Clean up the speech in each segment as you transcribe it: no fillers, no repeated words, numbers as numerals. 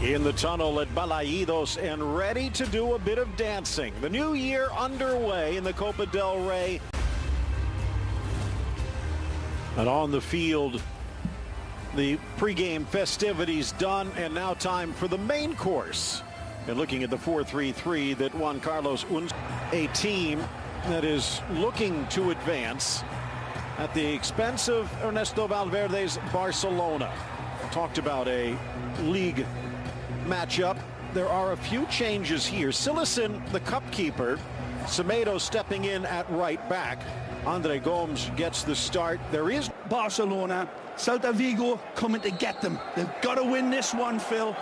In the tunnel at Balaídos and ready to do a bit of dancing. The new year underway in the Copa del Rey. And on the field, the pregame festivities done, and now time for the main course. And looking at the 4-3-3 that Juan Carlos Unz, a team that is looking to advance at the expense of Ernesto Valverde's Barcelona. Talked about a league matchup. There are a few changes here. Silicin, the cup keeper, Semedo stepping in at right back. Andre Gomes gets the start. There is Barcelona, Celta de Vigo coming to get them. They've got to win this one, Phil,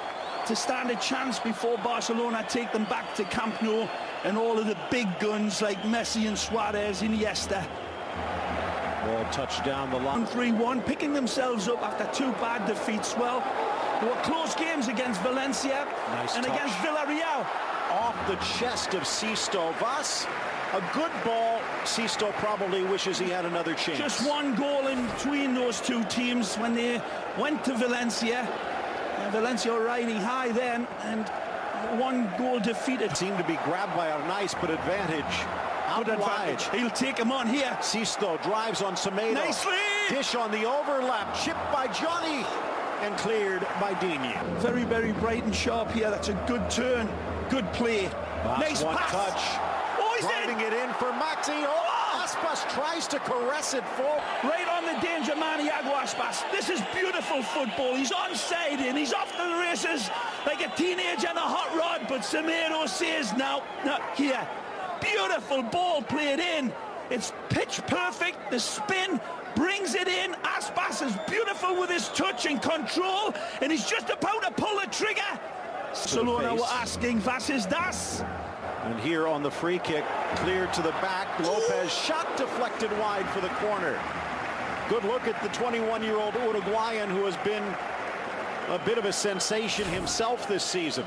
to stand a chance before Barcelona take them back to Camp Nou and all of the big guns like Messi and Suarez, Iniesta. Ball touched down the line. 3-1, picking themselves up after two bad defeats. Well, there were close games against Valencia and against Villarreal. Off the chest of Sisto. Vas, a good ball. Sisto probably wishes he had another chance. Just one goal in between those two teams when they went to Valencia. Valencia riding high then, and one goal defeated. Seemed to be grabbed by a nice but advantage. Out wide. He'll take him on here. Sisto drives on Semedo. Nicely! Dish on the overlap. Chipped by Johnny. And cleared by Digne. Very, very bright and sharp here. That's a good turn. Good play. Nice one pass. Touch. Oh, he's driving it in for Maxi. Oh, Aspas tries to caress it forward. Right on the danger man, Iago Aspas. This is beautiful football. He's onside and he's off to the races like a teenager on a hot rod. But Semedo says, no, not here. Beautiful ball played in. It's pitch perfect. The spin brings it in. Aspas is beautiful with his touch and control, and he's just about to pull the trigger. Barcelona were asking, was ist das? And here on the free kick, cleared to the back. Lopez shot deflected wide for the corner. Good look at the 21-year-old Uruguayan who has been a bit of a sensation himself this season.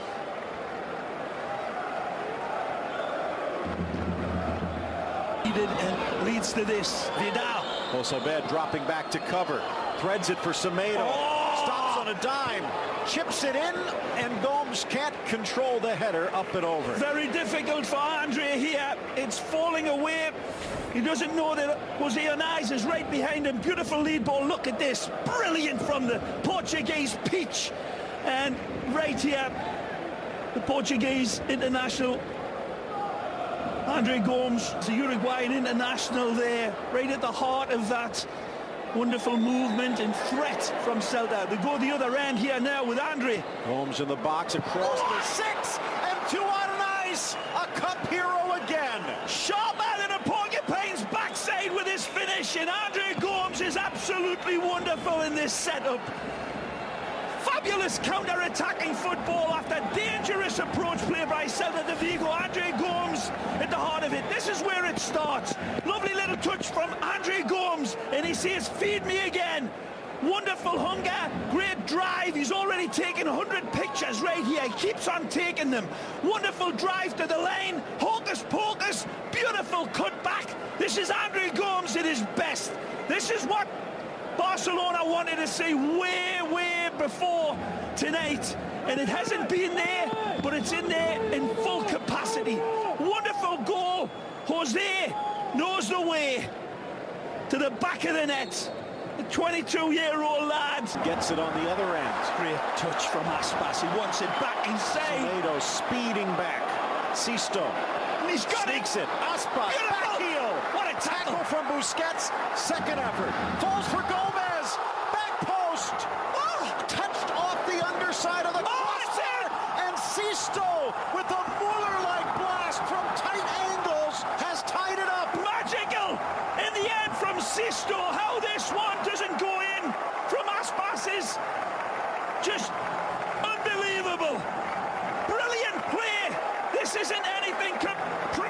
And leads to this. Vidal. Josebed dropping back to cover. Threads it for Semedo. Oh! Stops on a dime. Chips it in, and Gomes can't control the header up and over. Very difficult for Andre here. It's falling away. He doesn't know that Jose Anais is right behind him. Beautiful lead ball. Look at this. Brilliant from the Portuguese peach. And right here, the Portuguese international Andre Gomes, the Uruguayan international there, right at the heart of that wonderful movement and threat from Celta. They go the other end here now with Andre. Gomes in the box across the 6, and 2 on ice. A cup hero again. Sharper than a porcupine's backside with his finish, and Andre Gomes is absolutely wonderful in this setup. Fabulous counter-attacking football after dangerous approach play by Celta de Vigo. Andre Gomes at the heart of it. This is where it starts. Lovely little touch from Andre Gomes, and he says, feed me again. Wonderful hunger, great drive. He's already taken 100 pictures right here. He keeps on taking them. Wonderful drive to the lane. Hocus pocus, beautiful cut back. This is Andre Gomes at his best. This is what Barcelona wanted to see way before tonight, and it hasn't been there, but it's in there in full capacity. Wonderful goal. Jose knows the way to the back of the net. The 22-year-old lad gets it on the other end. Great touch from Aspas. He wants it back inside. Semedo speeding back. Sisto. And he's got Sneaks it. Aspas. Back heel. What a tackle from Busquets. Second effort. Falls for Gomez. Back post. Oh, touched off the underside of the crossbar. And Sisto with a Mueller-like blast from tight angles has tied it up. Magical in the end from Sisto. How this one doesn't go in from Aspas is just unbelievable. Brilliant play. This isn't anything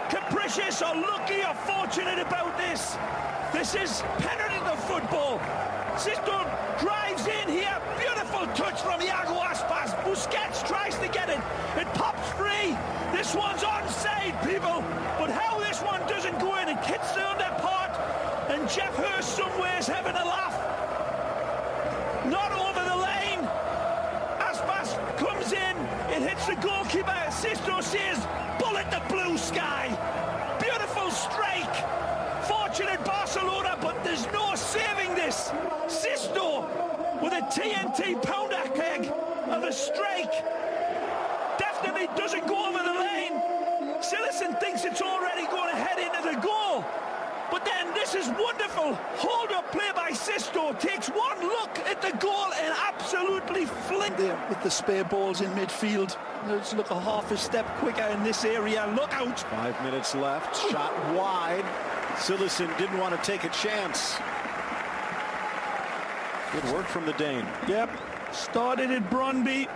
capricious or lucky or fortunate about this. This is penalty football. Sisto drives in here. Beautiful touch from Iago Aspas. Busquets tries to get it. It pops free. This one's onside, people. But how this one doesn't go in, it hits the under part. And Jeff Hurst somewhere's having a laugh. Not over the lane. Aspas comes in. Stops the goalkeeper. Sisto says, bullet the blue sky. Beautiful strike. Fortunate Barcelona, but there's no saving this. Sisto with a TNT pounder keg of a strike. Definitely doesn't go over the lane. Cillison thinks it's already going to head into the goal. But then this is wonderful. Hold-up play by Sisto. Takes one look at the goal and absolutely flings there with the spare balls in midfield. Let's look a half a step quicker in this area. Look out. 5 minutes left. Shot wide. Cillison didn't want to take a chance. Good work from the Dane. Yep. Started at Brøndby.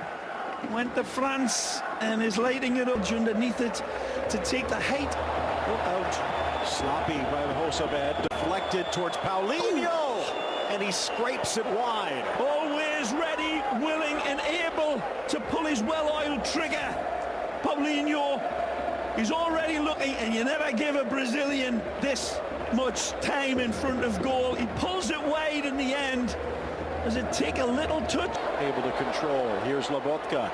Went to France and is lighting it up underneath it to take the height. Look out. Sloppy by the Hosabed, deflected towards Paulinho, and he scrapes it wide. Always ready, willing and able to pull his well-oiled trigger. Paulinho is already looking, and you never give a Brazilian this much time in front of goal. He pulls it wide in the end. Does it take a little touch? Able to control. Here's Lobotka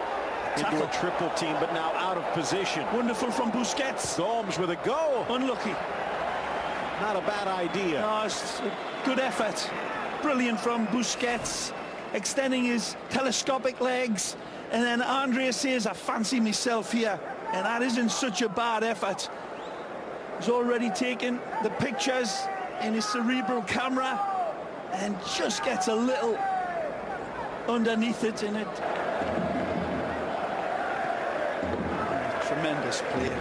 into a triple team, but now out of position. Wonderful from Busquets. Gomes with a go. Unlucky. Not a bad idea. No, it's a good effort. Brilliant from Busquets, extending his telescopic legs. And then Andrea says, I fancy myself here. And that isn't such a bad effort. He's already taken the pictures in his cerebral camera and just gets a little underneath it in it. Tremendous play.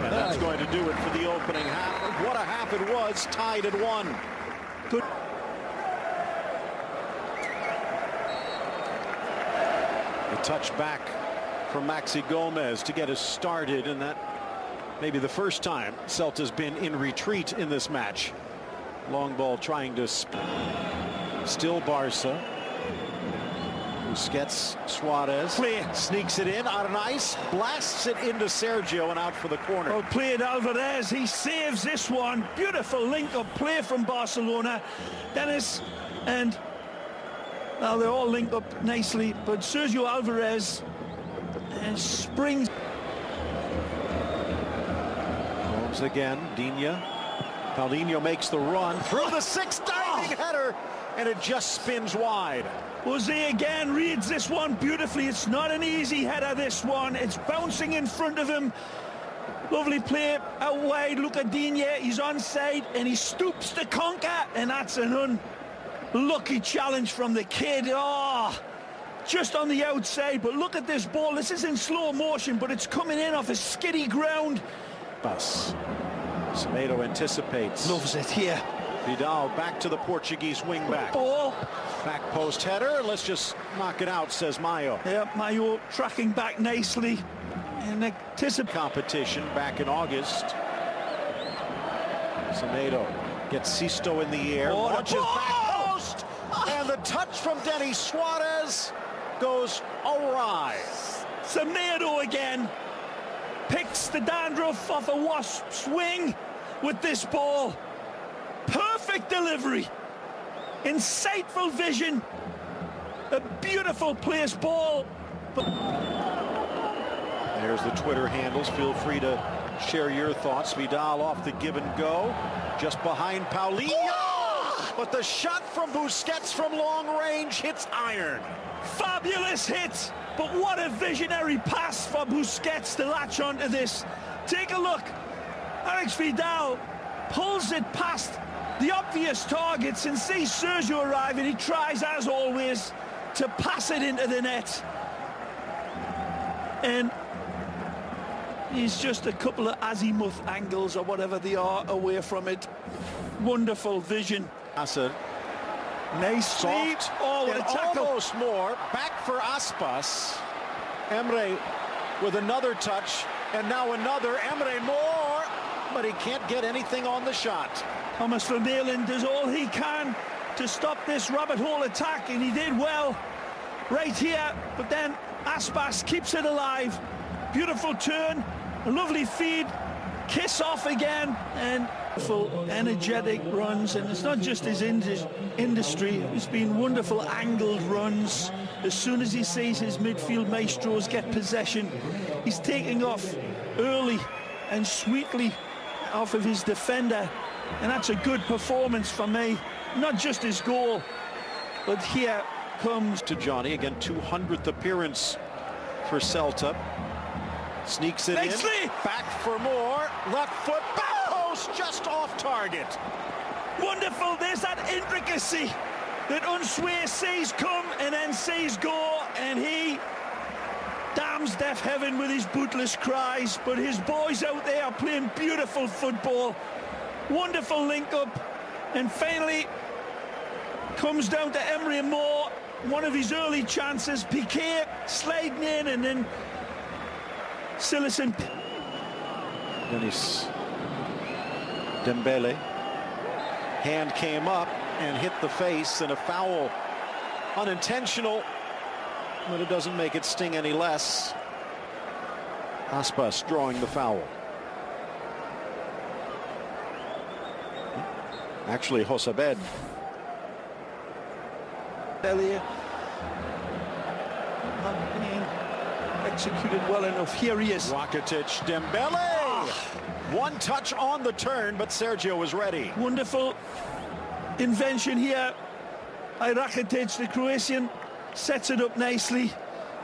And that's going to do it for the opening half. What a half it was, tied at 1. Good. A touch back from Maxi Gomez to get us started, and that may be the first time Celta's been in retreat in this match. Long ball trying to still Barca. Busquets, Suarez sneaks it in on ice, blasts it into Sergio and out for the corner. Well played, Alvarez. He saves this one. Beautiful link-up play from Barcelona. Dennis and now they're all linked up nicely, but Sergio Alvarez and springs. Holmes again, Digne. Paulinho makes the run through the 6th diving header, and it just spins wide. Jose again reads this one beautifully. It's not an easy header, this one. It's bouncing in front of him. Lovely play out wide. Look at Digne. He's onside and he stoops to conquer, and that's an unlucky challenge from the kid. Oh, just on the outside. But look at this ball. This is in slow motion, but it's coming in off a skiddy ground. Bus. Semedo anticipates. Loves it here. Vidal back to the Portuguese wingback. Ball. Back post header. Let's just knock it out, says Mayo. Yeah, Mayo tracking back nicely. And anticipate competition back in August. Semedo gets Sisto in the air. Launches back post. And the touch from Denis Suarez goes awry. Semedo again picks the dandruff off a Wasp's wing with this ball. Perfect delivery, insightful vision, a beautiful placed ball. There's the Twitter handles. Feel free to share your thoughts. Vidal off the give and go, just behind Paulinho. Oh! But the shot from Busquets from long range hits iron. Fabulous hit, but what a visionary pass for Busquets to latch onto this. Take a look. Alex Vidal pulls it past the obvious targets and sees Sergio arrive, and he tries, as always, to pass it into the net. And he's just a couple of azimuth angles or whatever they are away from it. Wonderful vision. Asad. Nice soft. Oh, what a tackle. Almost more. Back for Aspas. Emre with another touch, and now another. Emre more, but he can't get anything on the shot. Thomas Vermaelen does all he can to stop this rabbit hole attack, and he did well right here. But then Aspas keeps it alive. Beautiful turn, a lovely feed, kiss off again, and full energetic runs. And it's not just his industry, it's been wonderful angled runs as soon as he sees his midfield maestros get possession, he's taking off early and sweetly off of his defender, and that's a good performance for me. Not just his goal, but here comes to Johnny again. 200th appearance for Celta. Sneaks it in, back for more, left foot, back post, just off target. Wonderful. There's that intricacy that Unsue sees come and then sees go, and he damns deaf heaven with his bootless cries. But his boys out there are playing beautiful football. Wonderful link up, and finally comes down to Emery Moore. One of his early chances, Piqué sliding in, and then Silicon. Dennis Dembele. Hand came up and hit the face, and a foul. Unintentional, but it doesn't make it sting any less. Aspas drawing the foul. Actually, Josabed. Earlier, not being executed well enough. Here he is. Rakitic, Dembele. One touch on the turn, but Sergio was ready. Wonderful invention here by Rakitic. The Croatian sets it up nicely.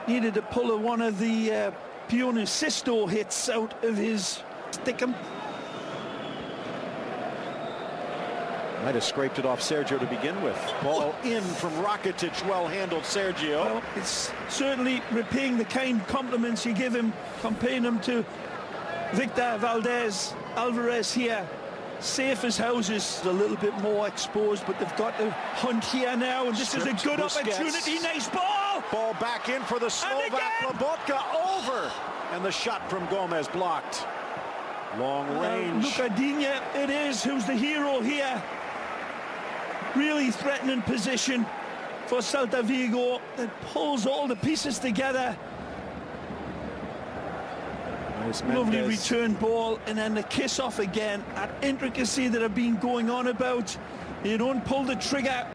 Needed to pull one of the Pione Sisto hits out of his stickum. Might have scraped it off Sergio to begin with. Ball in from Rakitic, well handled Sergio. Well, it's certainly repaying the kind compliments you give him, comparing him to Victor Valdez Alvarez here. Safe as houses, a little bit more exposed, but they've got to hunt here now, and this is a good opportunity. Nice ball! Ball back in for the Slovak. Lobotka over, and the shot from Gomez blocked. Long range. Lucadinha it is, who's the hero here. Really threatening position for Celta Vigo. That pulls all the pieces together. Nice lovely return ball, and then the kiss off again. That intricacy that have been going on about. You don't pull the trigger.